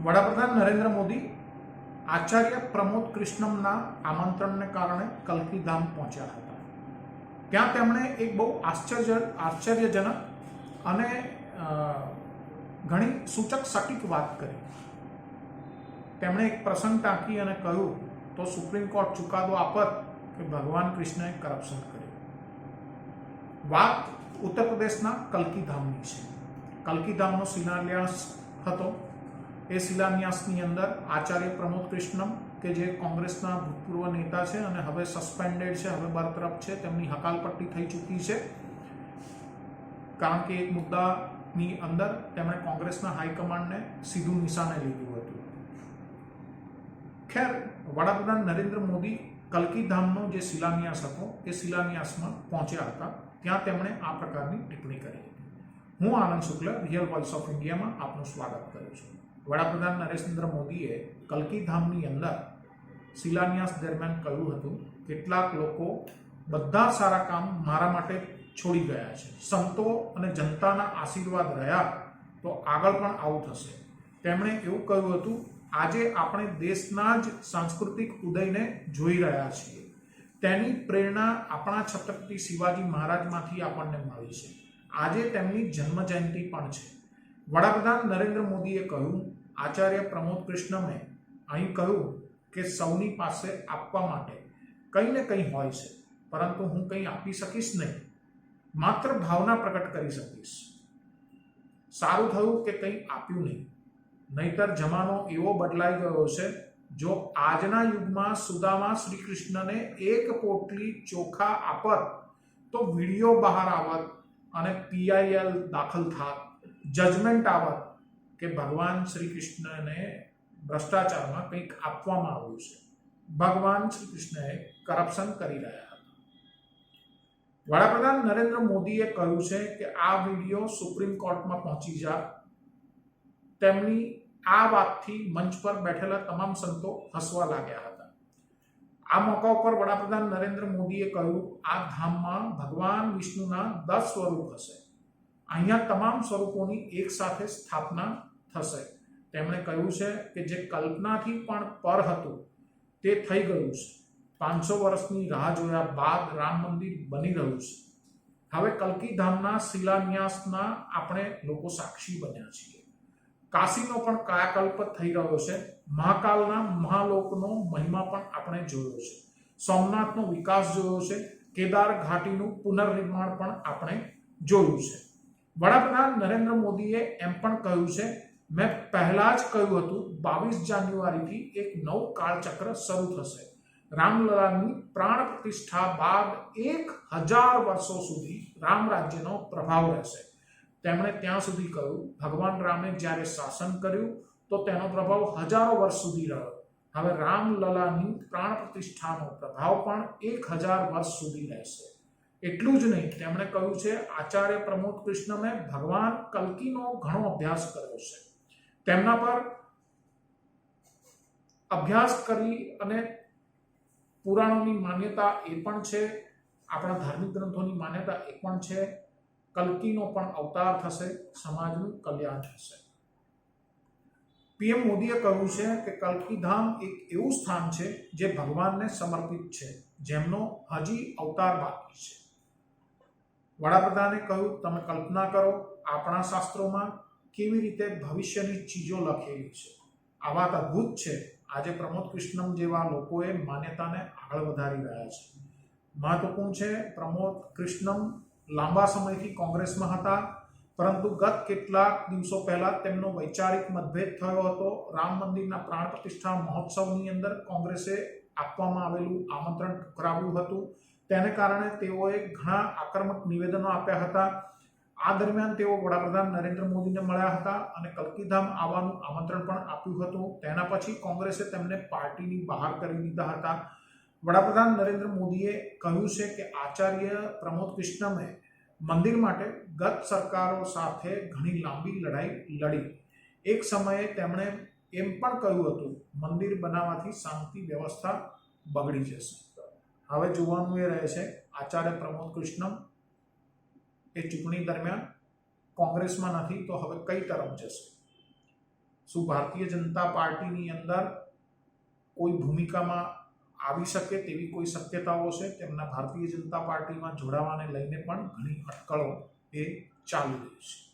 વડાપ્રધાન નરેન્દ્ર મોદી આચાર્ય પ્રમોદ કૃષ્ણમના આમંત્રણને કારણે કલ્કીધામ પહોંચ્યા હતા. ત્યાં તેમણે એક બહુ આશ્ચર્યજનક અને ઘણી સૂચક સટીક વાત કરી. તેમણે એક પ્રસંગ ટાંકી અને કહ્યું તો સુપ્રીમ કોર્ટ ચુકાદો આપત કે ભગવાન કૃષ્ણએ કરપ્શન કર્યું. વાત ઉત્તર પ્રદેશના કલ્કીધામની છે. કલ્કીધામનો શિલાન્યાસ હતો. એ શિલાન્યાસની અંદર આચાર્ય પ્રમોદ કૃષ્ણમ કે જે કોંગ્રેસના ભૂતપૂર્વ નેતા છે અને હવે સસ્પેન્ડેડ છે, હવે બરતરફ છે, તેમની હકાલપટ્ટી થઈ ચૂકી છે, કારણ કે એક મુદ્દાની અંદર તેમણે કોંગ્રેસના હાઈકમાન્ડને સીધું નિશાને લીધું હતું. ખેર, વડાપ્રધાન નરેન્દ્ર મોદી કલ્કીધામનો જે શિલાન્યાસ હતો એ શિલાન્યાસમાં પહોંચ્યા હતા. ત્યાં તેમણે આ પ્રકારની ટિપ્પણી કરી હતી. હું આનંદ શુક્લ, રિયલ વોઇસ ઓફ ઇન્ડિયામાં આપનું સ્વાગત કરું છું. વડાપ્રધાન નરેન્દ્ર મોદીએ કલ્કીધામની અંદર શિલાન્યાસ દરમિયાન કહ્યું હતું, કેટલાક લોકો બધા સારા કામ મારા માટે છોડી ગયા છે. સંતો અને જનતાના આશીર્વાદ રહ્યા તો આગળ પણ આવું થશે. તેમણે એવું કહ્યું હતું, આજે આપણે દેશના જ સાંસ્કૃતિક ઉદયને જોઈ રહ્યા છીએ. તેની પ્રેરણા આપણા છત્રપતિ શિવાજી મહારાજમાંથી આપણને મળી છે. આજે તેમની જન્મ જયંતિ પણ છે. વડાપ્રધાન નરેન્દ્ર મોદીએ કહ્યું, આચાર્ય પ્રમોદ કૃષ્ણમે અહીં કહ્યું કે સૌની પાસે આપવા માટે કંઈ ને કંઈ હોય છે, પરંતુ હું કંઈ આપી શકીશ નહીં, માત્ર ભાવના પ્રકટ કરી શકીશ. સારું થયું કે કંઈ આપ્યું નહીં, નહીતર જમાનો એવો બદલાઈ ગયો છે. જો આજના યુગમાં સુદામા શ્રી કૃષ્ણને એક પોટલી ચોખા આપત તો વિડીયો બહાર આવત અને PIL દાખલ થાત, જજમેન્ટ આવત કે ભગવાન શ્રી કૃષ્ણને ભ્રષ્ટાચારમાં કંઈક આપવામાં આવ્યું છે, ભગવાન શ્રી કૃષ્ણએ કરપ્શન કરી રહ્યા હતા. વડાપ્રધાન નરેન્દ્ર મોદીએ કહ્યું છે કે આ વિડીયો સુપ્રીમ કોર્ટમાં પહોંચી જાય. તેમની આ વાતથી મંચ પર બેઠેલા તમામ સંતો હસવા લાગ્યા હતા. આ મોકા ઉપર વડાપ્રધાન નરેન્દ્ર મોદીએ કહ્યું, આ ધામમાં ભગવાન વિષ્ણુના 10 સ્વરૂપ હશે. અહીંયા તમામ સ્વરૂપોની એક સાથે સ્થાપના થશે. તેમણે કહ્યું છે કે જે કલ્પનાથી પણ પર હતું તે થઈ ગયું છે. 500 વર્ષની રાહ જોયા બાદ રામ મંદિર બની રહ્યું છે. હવે કલ્કીધામના શિલાન્યાસના આપણે લોકો સાક્ષી બન્યા છીએ. કાશીનો પણ કાયાકલ્પ થઈ રહ્યો છે. મહાકાલના મહાલોકનો મહિમા પણ આપણે જોયો છે. સોમનાથનો વિકાસ જોયો છે. કેદાર ઘાટીનું પુનર્નિર્માણ પણ આપણે જોયું છે. વડાપ્રધાન નરેન્દ્ર મોદીએ એમ પણ કહ્યું છે, મેં પહેલા જ કહ્યું હતું, 22 જાન્યુઆરીથી એક નવું કાળચક્ર શરૂ થશે. રામલલાની પ્રાણ પ્રતિષ્ઠા બાદ 1000 વર્ષો સુધી રામ રાજ્યનો પ્રભાવ રહેશે. તેમણે ત્યાં સુધી કહ્યું, ભગવાન રામે જ્યારે શાસન કર્યું તો તેનો પ્રભાવ હજારો વર્ષ સુધી રહ્યો. હવે રામલલાની પ્રાણ પ્રતિષ્ઠાનો પ્રભાવ પણ 1000 વર્ષ સુધી રહેશે. એટલું જ નહીં, તેમણે કહ્યું છે, આચાર્ય પ્રમોદ કૃષ્ણમે ભગવાન કલ્કીનો ઘણો અભ્યાસ કર્યો છે. તેમના પર અભ્યાસ કરી અને પુરાણોની માન્યતા એ પણ છે, આપણા ધાર્મિક ગ્રંથોની માન્યતા એ પણ છે, કલ્કીનો પણ અવતાર થશે, સમાજનું કલ્યાણ થશે. PM મોદીએ કહ્યું છે કે કલ્કીધામ એક એવું સ્થાન છે જે ભગવાનને સમર્પિત છે, જેમનો હજી અવતાર બાકી છે. વડાપ્રધાને કહ્યું, તમે કલ્પના કરો, આપણા શાસ્ત્રોમાં કેવી રીતે ભવિષ્યની ચીજો લખેલી છે. આ વાત અદ્ભુત છે. આજે પ્રમોદ કૃષ્ણમ જેવા લોકોએ માન્યતાને આગળ વધારી રહ્યા છે. મહત્વપૂર્ણ છે, પ્રમોદ કૃષ્ણમ લાંબા સમયથી કોંગ્રેસમાં હતા, પરંતુ ગત કેટલાક દિવસો પહેલા તેમનો વૈચારિક મતભેદ થયો હતો. રામ મંદિરના પ્રાણ પ્રતિષ્ઠા મહોત્સવની અંદર કોંગ્રેસે આપવામાં આવેલું આમંત્રણ ઠુકરાવ્યું હતું. તેને કારણે તેઓએ ઘણા આક્રમક નિવેદનો આપ્યા હતા. આ દરમિયાન તેઓ વડાપ્રધાન નરેન્દ્ર મોદીને મળ્યા હતા અને કલ્કીધામ આવવાનું આમંત્રણ પણ આપ્યું હતું. તેના પછી કોંગ્રેસે તેમને પાર્ટીની બહાર કરી દીધા હતા. વડાપ્રધાન નરેન્દ્ર મોદીએ કહ્યું છે કે આચાર્ય પ્રમોદ કૃષ્ણમે મંદિર માટે ગત સરકારો સાથે ઘણી લાંબી લડાઈ લડી. એક સમયે તેમણે એમ પણ કહ્યું હતું, મંદિર બનાવવાથી શાંતિ વ્યવસ્થા બગડી જશે. હવે જોવાનું એ રહે છે, આચાર્ય પ્રમોદ કૃષ્ણમ એ ચૂંટણી દરમિયાન કોંગ્રેસમાં નથી તો હવે કઈ તરફ જશે. શું ભારતીય જનતા પાર્ટીની અંદર કોઈ ભૂમિકામાં આવી શકે તેવી કોઈ શક્યતાઓ છે? તેમના ભારતીય જનતા પાર્ટીમાં જોડાવાને લઈને પણ ઘણી અટકળો એ ચાલી રહી છે.